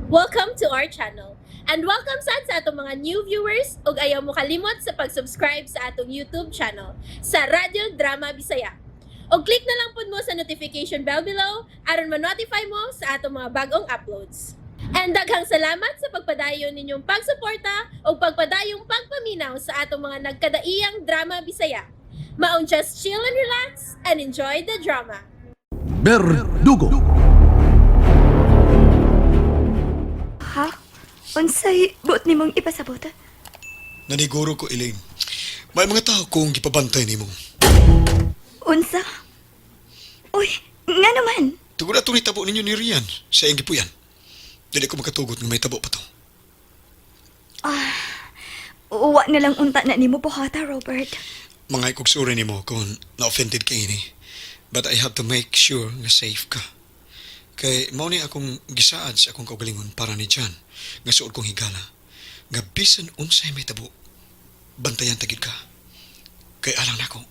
Welcome to our channel. And welcome sa atong mga new viewers ug ayaw mo kalimot sa pag-subscribe sa atong YouTube channel sa Radio Drama Bisaya. O click na lang pud mo sa notification bell below aron ma-notify mo sa atong mga bagong uploads. And daghang salamat sa pagpadayon ninyong pagsuporta o pagpadayong pagpaminaw sa atong mga nagkadaiyang Drama Bisaya. Maong just chill and relax and enjoy the drama. Berdugo. Ha? Unsay buot nimong ipasabot? Naniguro ko, Elaine. May mga tao kong gipabantay nimo. Unsa? Uy, nga naman. Tugod atong itabo ninyo ni Rian sa iyang gipuyan. Dili ko makatugot nga may tabo pa to. Uwa na lang unta na nimo buhata, Robert. Mga ikugsuri nimo kung na-offended ka ini. But I have to make sure nga safe ka. Kay mao ni akong gisaad sa akong kaugalingon para ni Jan nga suod kong higala. Nga bisan unsay may tabo, bantayan tagid ka. Kay alang nako,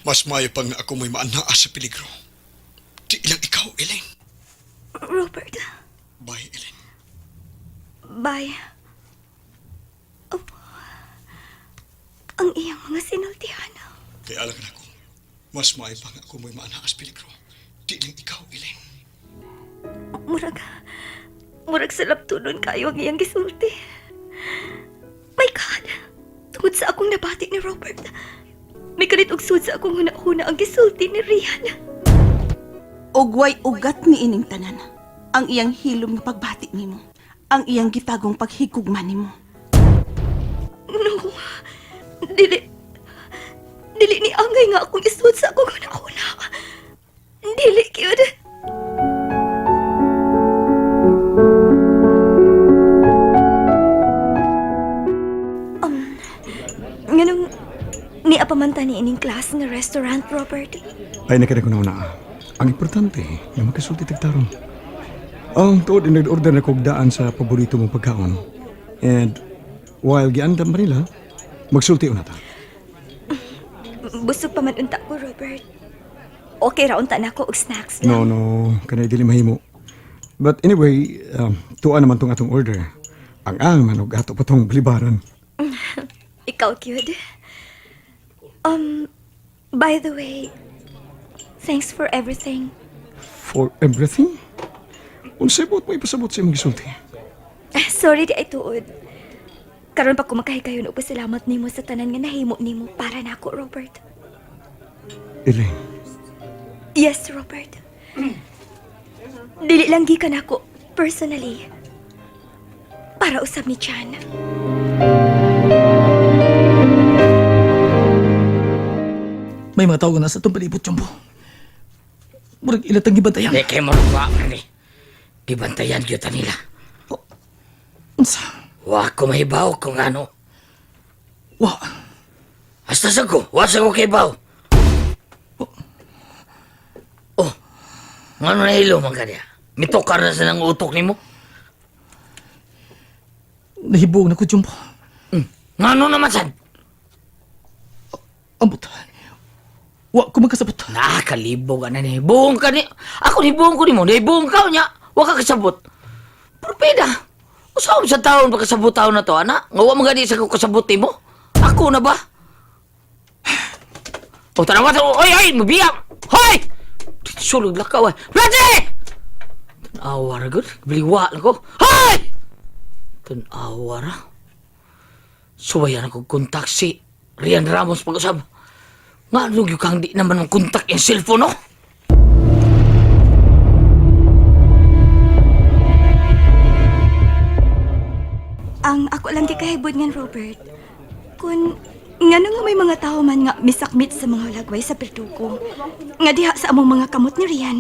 mas maayo pa nga ako may maanaa sa peligro. Di ilang ikaw, Elaine. Robert, Bye, Elaine. bye. Opo. Ang iyang mga sinultihan. Kay alang nako, mas maayo pa nga ako may maanaa sa peligro. Di ilang ikaw, Elaine. Murag sa laptunon kayo ang iyang gisulti. My God, tungod sa akong nabati ni Robert, may kalit og sud sa akong huna-huna ang gisulti ni Rian. Ugway ugat ni ining tanan. Ang iyang hilom nga pagbati nimo. Ang iyang gitagong paghigugma nimo. No, dili ni angay nga akong isud sa akong huna-huna. Dili, cute. Nganong niapamanta ni ining klas nga restaurant, Robert? Ay, nakita ko na. Ang importante, na magkasulti tagtarong. Ang tuod, nag-order na kong daan sa paborito mong pagkaon. And while giandam pa nila, magsulti na ta. Busog pa man unta ko, Robert. Okay ra unta na ko og snacks No, lang. no, kanay dili mahimo. But anyway, tuwa naman tong atong order. Ang man og ato pa tong balibaran. Ikaw, cute. By the way, thanks for everything. For everything? Unsay buot mo ipasabot sa imong gisulti? Sorry di ay tuod. Karon pa ko makahigayon og pasalamat nimo sa tanan nga nahimo nimo para nako, Robert. Elaine, Yes, Robert. Dili lang gikan ako personally. Para usab ni Chan. May mga tao na sa itong palibot, Jumbo. Murag ilatang gibantayan. Di kayo marunwa, Manny. Gibantayan kita nila. Unsa? Wa ko mahibaw kung ano. Wa. Hasta sa ko, wa sa ko kahibaw. Oh, ngano na hilo man kanya? Mitokar na sa nang utok ni mo? Nahibong na ko, Jumbo. Ngano naman san? Ambot. Wa ko magkasabot. Nakakalibo ka na ni. Buong ka ni. Ako ni buong ko ni mo. Nahibong ka niya. Wa ka kasabot. Propeda. Usaw sa taon pa kasabot taon na to, anak? Nga wa magani sa ko kasabot mo? Ako na ba? O tanawa sa... Oy! Mabiyam! Hoy! Sulog lakaw eh. Brady! Tanawar agad. Biliwa lang ko. Hoy! Tanawar ah. Suwayan ako kontak si Rian Ramos pag-usab. Nga lugyo kang di naman ang kontak yung cellphone, no? Ang ako lang gikahibod ngan, Robert. Kung ngano nga may mga tao man nga misakmit sa mga lagway sa pertuko. Nga diha sa among mga kamot ni Rian.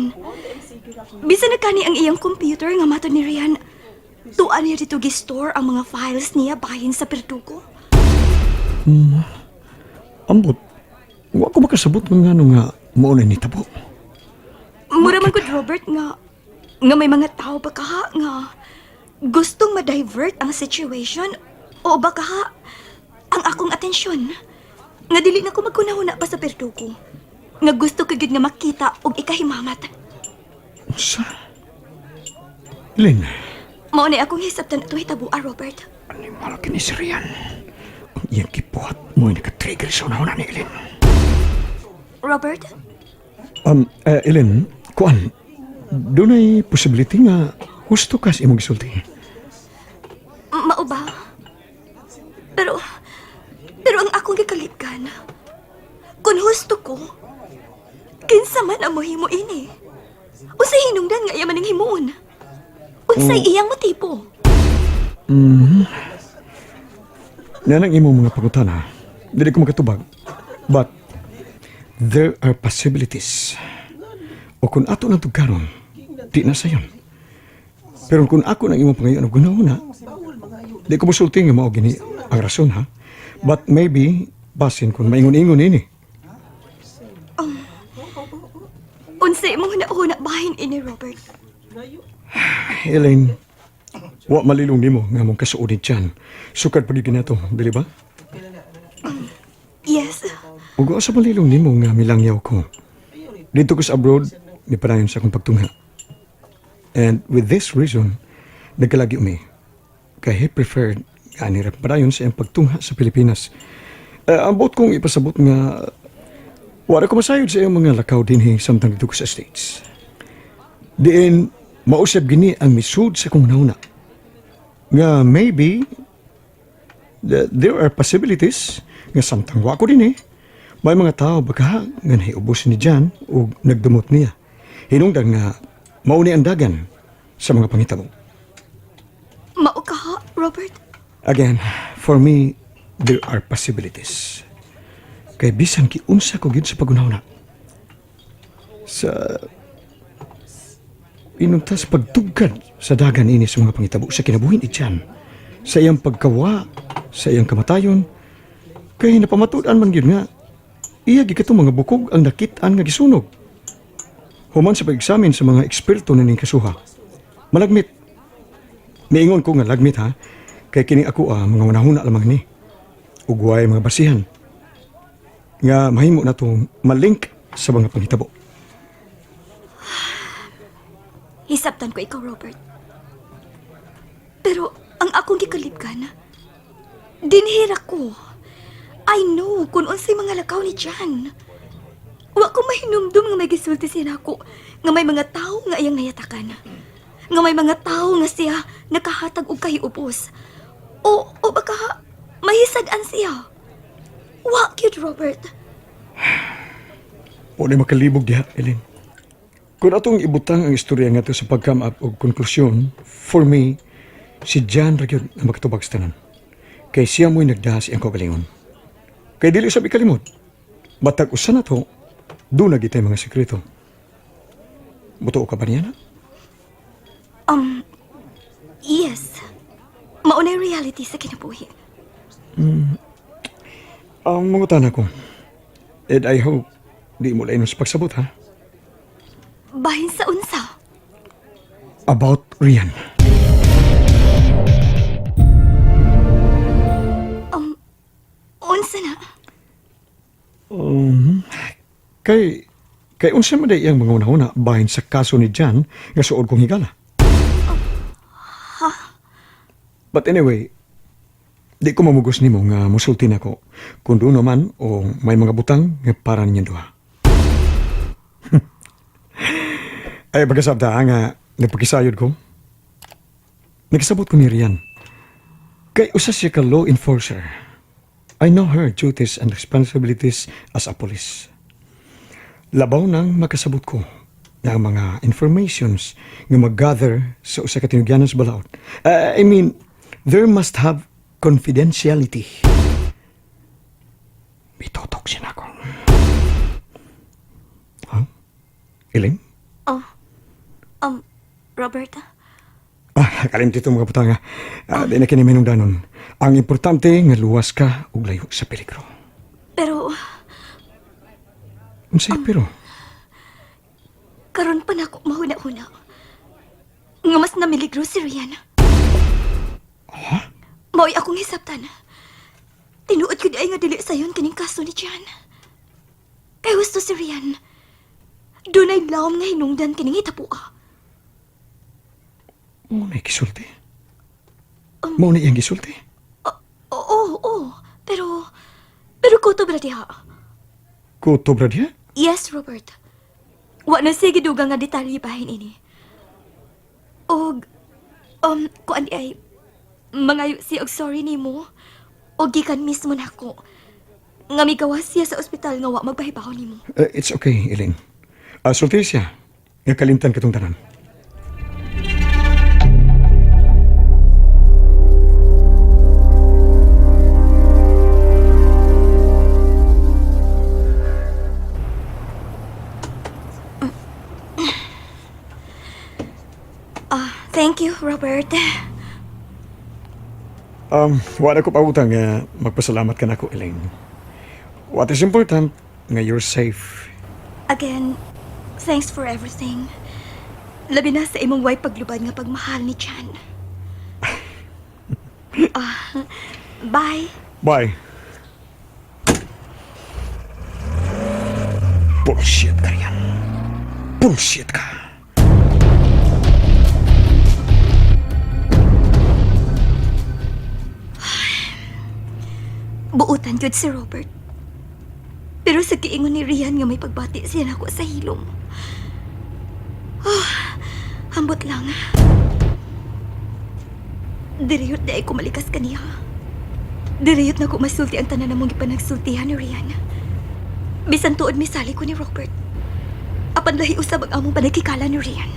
Bisan na kani ang iyang computer nga matod ni Rian. Tuan niya dito gistore ang mga files niya bahin sa pertuko. ambot. Wa ko makasabot ng ano nga mo na ni tabo. Mura man gud, Robert, nga may mga tao ba kaha nga gustong ma-divert ang situation o ba kaha ang akong atensyon nga dili na ko magkunahuna pa sa pertuko nga gusto ka gid nga makita og ikahimamat. Sa? Elaine, Mao na akong hisabtan at hitabo, Robert. Animal kini si Rian. Ang iyang kipuhat mo ay nakatrigger sa unahon ni Ellen. Robert? Ellen, kuan, doon ay possibility nga gusto ka sa imong gisulti. Mao ba? Pero ang akong gikalipkan, kung husto ko, kinsa man ang mohimo ini. Unsay hinungdan nga iya man ang himuon. Unsay iyang motibo. Nanang imong mga pangutana, dili ko makatubag. But, there are possibilities. O kung ato ng tugaron, di na sayon. Pero kung ako ng imong pangayon ang guna-una, di ko musulti nga mao gini ang rason, ha? But maybe, basin kung maingon-ingon ini. Unsay imong huna bahin ini, Robert. Elaine, wa malilong nimo nga mong kasuodin dyan. Sukad pagiging nato, dili ba? Yes. Ug sa malilong nimo nga milangyaw ko. Dito ko sa abroad, ni padayon sa akong pagtungha. And with this reason, nagkalagi umi. Kaya he preferred nga nirap padayon sa iyang pagtungha sa Pilipinas. Ambot kong ipasabot nga wala ko masayod sa iyong mga lakaw dinhi samtang dito ko sa States. Diin, mausap gini ang misud sa kong nauna. Nga maybe, there are possibilities nga samtang wa ko din eh. May mga tao baka nga nahiubos ni Jan o nagdumot niya. Hinungdan nga mauni ang dagan sa mga pangitabo. Mao ka, Robert. Again, for me, there are possibilities. Kay bisan kiunsa ko gyud sa pagunahuna. Sa inuntas pagtugkad sa dagan ini sa mga pangitabo sa kinabuhin ni Jan. Sa iyang pagkawa, sa iyang kamatayon, kay napamatud-an man gyud nga iya gikatong mga bukog ang nakit-an nga gisunog. Human sa pag-examine sa mga eksperto na ning kasuha. Malagmit. Niingon ko nga lagmit ha, kay kini ako mga unahuna lamang ni. Ugway mga basihan. Nga mahimo na itong malink sa mga panghitabo. Hisabtan ko ikaw, Robert. Pero ang akong gikalipkan, dinhira ko. I know kung unsay mga lakaw ni Jan. Wa ko mahinumdum nga may gisulti siya ako nga may mga tao nga iyang nayatakan. Nga may mga tao nga siya nakahatag og kahiubos. O baka mahisag-an siya. Wa gyud, Robert. O na makalibog diha, Ellen. Kung atong ibutang ang istorya nga ito sa pag-come up og konklusyon, for me, si Jan Ragyod na makatubag sa tanan. Kay siya mo'y nagdahas iyang kagalingon. Kay dili sabi kalimot. Batag usan na to, doon na gitay mga sekreto. Buto ka ba niya na? Yes. Maunay reality sa kinabuhi. Ang mga tanan ko. And I hope, di mo lain sa pagsabot, ha? Bahin sa unsa. About Rian. Unsa na? Kay unsa man day iyang mga una bahin sa kaso ni Jan nga suod kong higala. But anyway, di ko mamugos nimo nga musulti nako kung doon naman o may mga butang nga para ninyo duha. Ay bagasabta nga nagpakisayod ko. Nagsabot ko ni Rian. Kay usa siya ka law enforcer. I know her duties and responsibilities as a police. Labaw nang makasabot ko ng mga informations nga mag-gather sa usa ka tinugyanan sa balaod. I mean, there must have confidentiality. Bitotok siya na ako. Huh? Elaine? Roberta? Kalim dito mga putanga. Di na kiniminong danon. Ang importante nga luwas ka ug layo sa peligro. Pero, Unsay pero? karon pa na ako mahuna-huna. Nga mas namiligro si Rian. Ha? Mao'y akong hisabtan. Tinuod ko di ay nga dili sayon kining kaso ni Jan. Kay gusto si Rian. Doon ay lawom nga hinungdan kining itapua. May kisulti. Mao na iyang gisulti. Oo. Pero kuto ba diha? Kuto brad ya? Yes, Robert. Wa na sige dugang nga detalye bahin ini. Og, kuan di ay, mangayo siya og sorry nimo. Og gikan mismo nako. Nga migawas siya sa ospital nga wa magpahibaw nimo. It's okay, Iling. Sulti siya. Nga kalimtan katong tanan. Thank you, Robert. Wala ko pautang nga magpasalamat ka na ako, Iling. What is important, nga you're safe. Again, thanks for everything. Labi na sa imong way paglubad nga pagmahal ni Chan. Bye. Bye. Bullshit ka yan. Bullshit ka. Buutan jud si Robert. Pero sa kiingon ni Rian nga may pagbati siya nako sa hilom. Hambot lang. Diriyot na ko malikas kaniya. Diriyot na ko masulti ang tanan namong ipanagsultihan ni Rian. Bisan tuod misali ko ni Robert. Apan lahi usab ang among panagkikala ni Rian.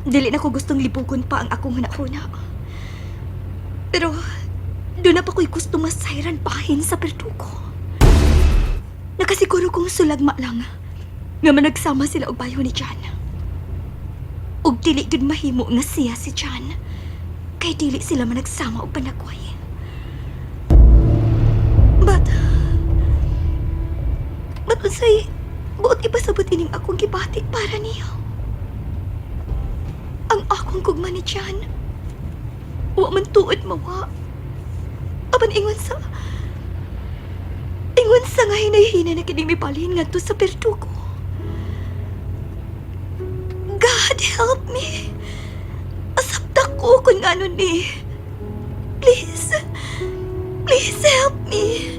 Dili na ko gustong libugon pa ang akong hunahuna. Pero doon na pa ko'y gusto masayran pahin sa pertuko. Nakasiguro kong sulagma lang nga managsama sila og bayo ni Jan. Og dili gud mahimo nga siya si Jan. Kay dili sila managsama og panagway. But unsay buot ipasabot ining akong gibati para niya. Ang akong gugma ni Jan, wa man tuod mawa. Apan ingon sa nga hinay-hinay na kining mipalhin ngadto sa pertuko. God help me. Asabta ko kung ano ni. Please help me.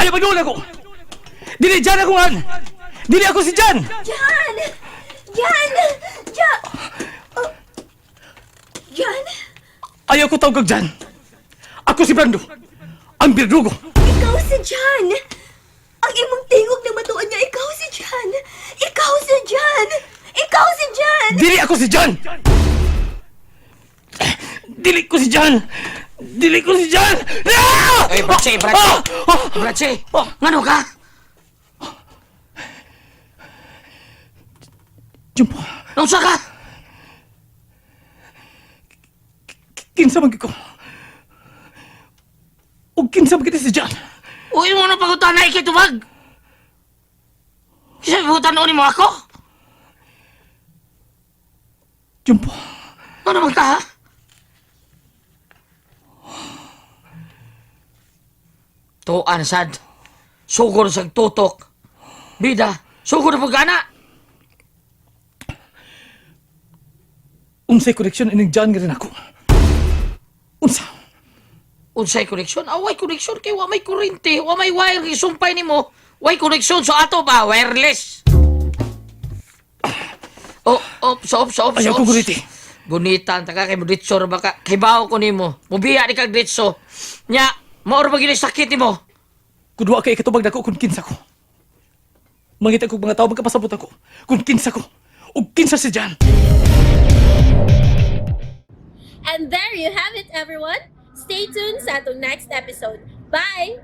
Ayaw pagdoon ako! Dili Jan ako nga! Dili ako si Jan! Jan! Ayaw ko tawag kag Jan! Ako si Brando! Ang birdugo! Ikaw si Jan! Ang imong tingog na matuon nga ikaw si Jan! Ikaw si Jan! Ikaw si Jan! Dili ako si Jan! Dili ko si Jan! Dili ko si Jan! Ah! Ay, Bratse! Bratse! Ngano ka? Jumpo! Nausa ka? Kinsa man ko. O kinsa man kita si Jan. Uy mo na pagutan na ikitubag! Kisa pagutan ni mo ako? Jumpo! Ano naman ka, ha? Tuan, sad. Sugod sa tutok. Bida, sugod na pagana. Unsay koneksyon ining Jan nga rin ako. Unsa? Unsay koneksyon? Away koneksyon kay wa may kurente, wa may wire isumpay nimo. Way koneksyon so ato ba wireless. Ops. Ayaw ko guniti. Gunitan taka kay mo ditso ra baka kay bawo ko nimo. Mubiya ni kag ditso. Nya, maor ba gini sakit nimo? Kudwa kay katubag nako kung kinsa ko. Mangita ko mga tao magkapasabot ako kung kinsa ko. O kinsa si Jan. And there you have it, everyone. Stay tuned sa atong next episode. Bye!